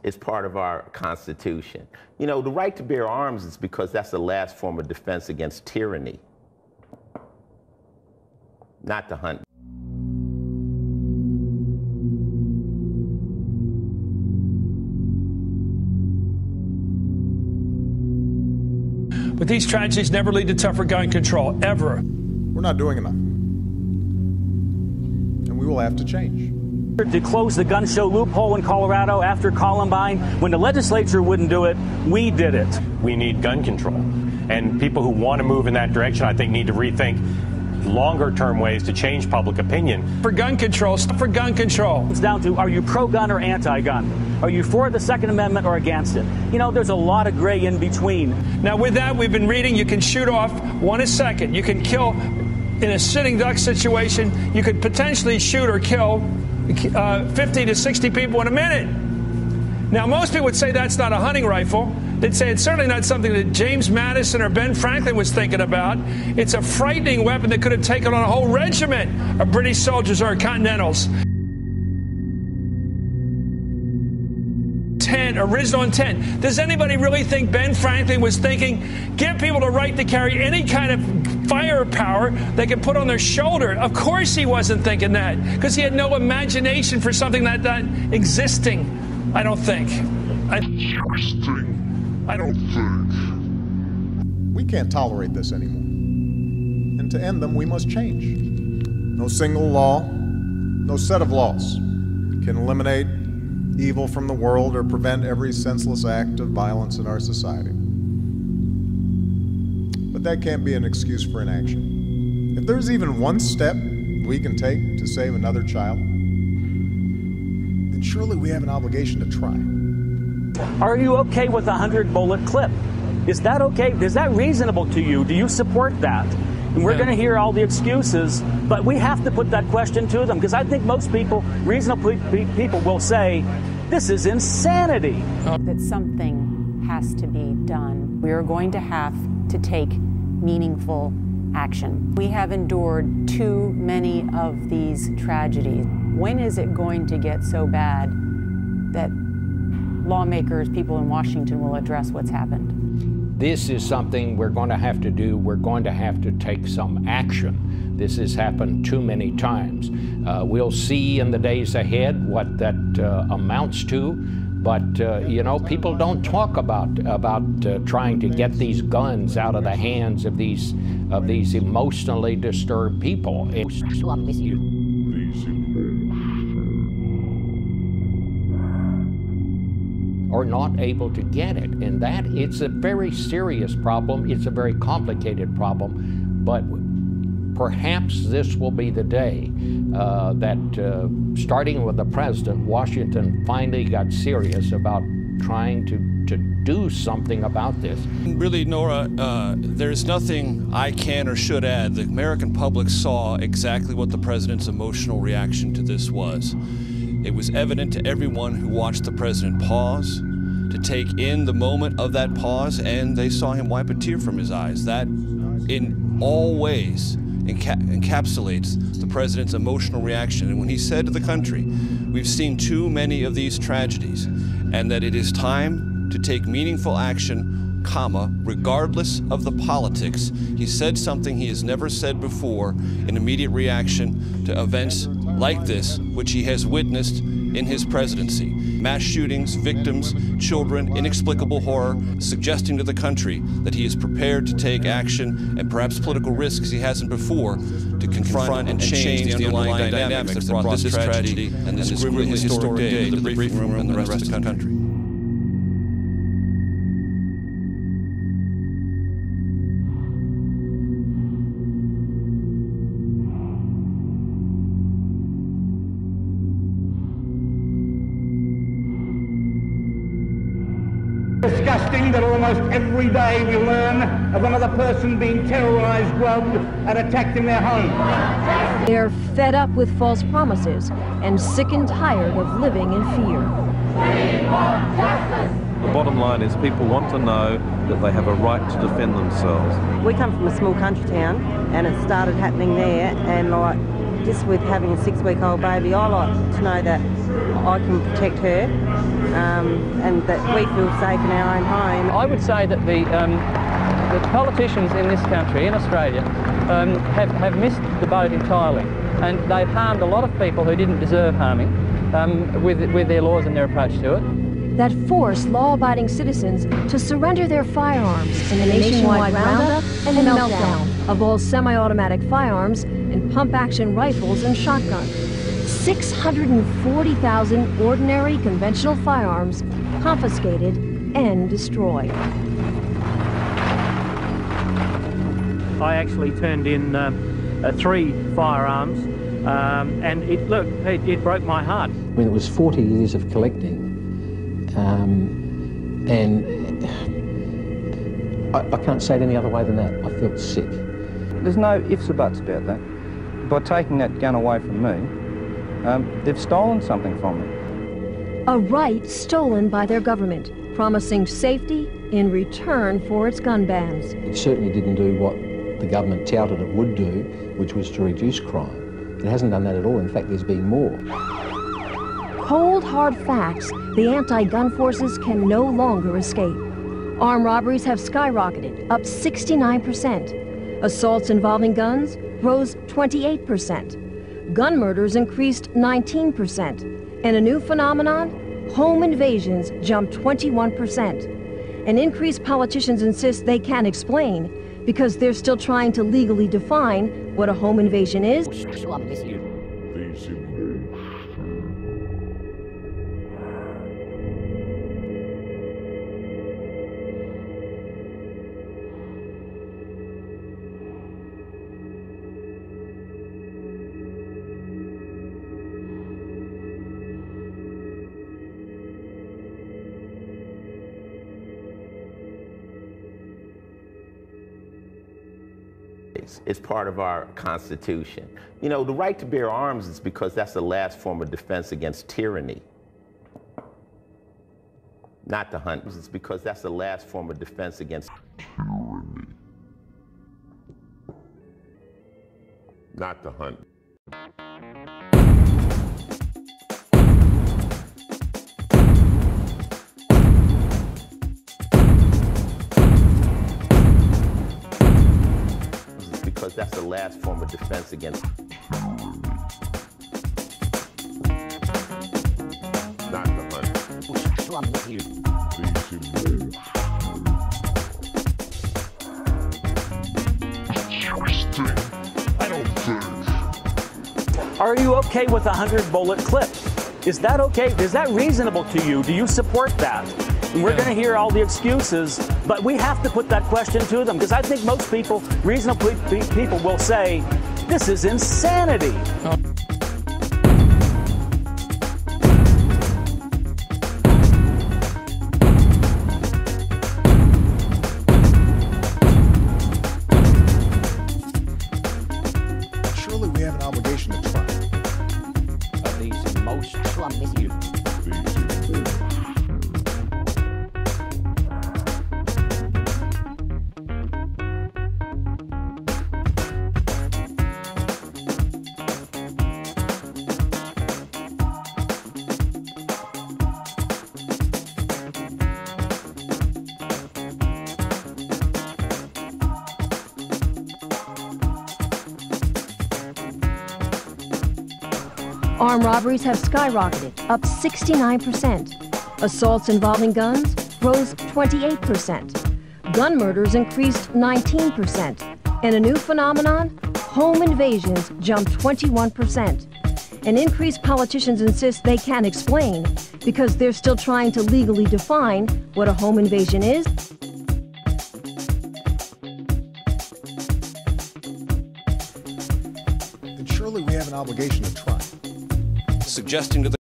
It's part of our Constitution. You know, the right to bear arms is because that's the last form of defense against tyranny, not to hunt. But these tragedies never lead to tougher gun control, ever. We're not doing enough. And we will have to change. To close the gun show loophole in Colorado after Columbine, when the legislature wouldn't do it, we did it. We need gun control. And people who want to move in that direction, I think, need to rethink longer-term ways to change public opinion. For gun control, stop for gun control. It's down to, are you pro-gun or anti-gun? Are you for the Second Amendment or against it? You know, there's a lot of gray in between. Now, with that, we've been reading, you can shoot off 1 a second. You can kill, in a sitting duck situation, you could potentially shoot or kill 50 to 60 people in a minute. Now, most people would say that's not a hunting rifle. They'd say it's certainly not something that James Madison or Ben Franklin was thinking about. It's a frightening weapon that could have taken on a whole regiment of British soldiers or Continentals. Original intent. Does anybody really think Ben Franklin was thinking, give people the right to carry any kind of firepower they can put on their shoulder? Of course he wasn't thinking that, because he had no imagination for something like that existing, I don't think. I don't think. We can't tolerate this anymore. And to end them, we must change. No single law, no set of laws can eliminate evil from the world or prevent every senseless act of violence in our society. But that can't be an excuse for inaction. If there's even one step we can take to save another child, then surely we have an obligation to try. Are you okay with a 100-bullet clip? Is that okay? Is that reasonable to you? Do you support that? And we're going to hear all the excuses, but we have to put that question to them, because I think most people, reasonable people, will say, this is insanity. That something has to be done. We are going to have to take meaningful action. We have endured too many of these tragedies. When is it going to get so bad that lawmakers, people in Washington, will address what's happened? This is something we're going to have to do. We're going to have to take some action. This has happened too many times. We'll see in the days ahead what that amounts to. But, you know, people don't talk about trying to get these guns out of the hands of these emotionally disturbed people. Are not able to get it, and that it's a very serious problem. It's a very complicated problem, but perhaps this will be the day that starting with the president, Washington finally got serious about trying to do something about this. Really, Nora, there's nothing I can or should add. The American public saw exactly what the president's emotional reaction to this was. It was evident to everyone who watched the president pause, to take in the moment of that pause, and they saw him wipe a tear from his eyes. That, in all ways, encapsulates the president's emotional reaction. And when he said to the country, we've seen too many of these tragedies, and that it is time to take meaningful action, comma, regardless of the politics, he said something he has never said before in immediate reaction to events like this, which he has witnessed in his presidency. Mass shootings, victims, children, inexplicable horror, suggesting to the country that he is prepared to take action and perhaps political risks he hasn't before to confront and change the underlying dynamics that brought this tragedy and this grimly historic day to the briefing room and the rest of the country. Disgusting that almost every day we learn of another person being terrorized, drugged, and attacked in their home. They're fed up with false promises and sick and tired of living in fear. The bottom line is people want to know that they have a right to defend themselves. We come from a small country town, and it started happening there, and like just with having a 6-week-old baby, I like to know that I can protect her and that we feel safe in our own home. I would say that the politicians in this country, in Australia, have missed the boat entirely, and they've harmed a lot of people who didn't deserve harming with their laws and their approach to it. That force law-abiding citizens to surrender their firearms in a nationwide roundup and meltdown of all semi-automatic firearms and pump-action rifles and shotguns. 640,000 ordinary conventional firearms confiscated and destroyed. I actually turned in 3 firearms, and it broke my heart. I mean, it was 40 years of collecting, and I can't say it any other way than that. I felt sick. There's no ifs or buts about that. By taking that gun away from me, they've stolen something from me. A right stolen by their government, promising safety in return for its gun bans. It certainly didn't do what the government touted it would do, which was to reduce crime. It hasn't done that at all. In fact, there's been more. Cold, hard facts the anti-gun forces can no longer escape. Armed robberies have skyrocketed, up 69%. Assaults involving guns rose 28%. Gun murders increased 19%. And a new phenomenon, home invasions jumped 21%. An increase politicians insist they can't explain because they're still trying to legally define what a home invasion is. It's part of our Constitution. You know, the right to bear arms is because that's the last form of defense against tyranny. Not to hunt. It's because that's the last form of defense against tyranny. Not to hunt. Because that's the last form of defense against tyranny. Not to hunt. Are you okay with a 100-bullet clip? Is that okay? Is that reasonable to you? Do you support that? And we're going to hear all the excuses, but we have to put that question to them, because I think most people, reasonable people, will say, this is insanity. Surely we have an obligation to try. Are these emotional issues? Armed robberies have skyrocketed, up 69%. Assaults involving guns rose 28%. Gun murders increased 19%. And a new phenomenon, home invasions jumped 21%. An increase politicians insist they can't explain because they're still trying to legally define what a home invasion is. Then surely we have an obligation to try. Suggesting to the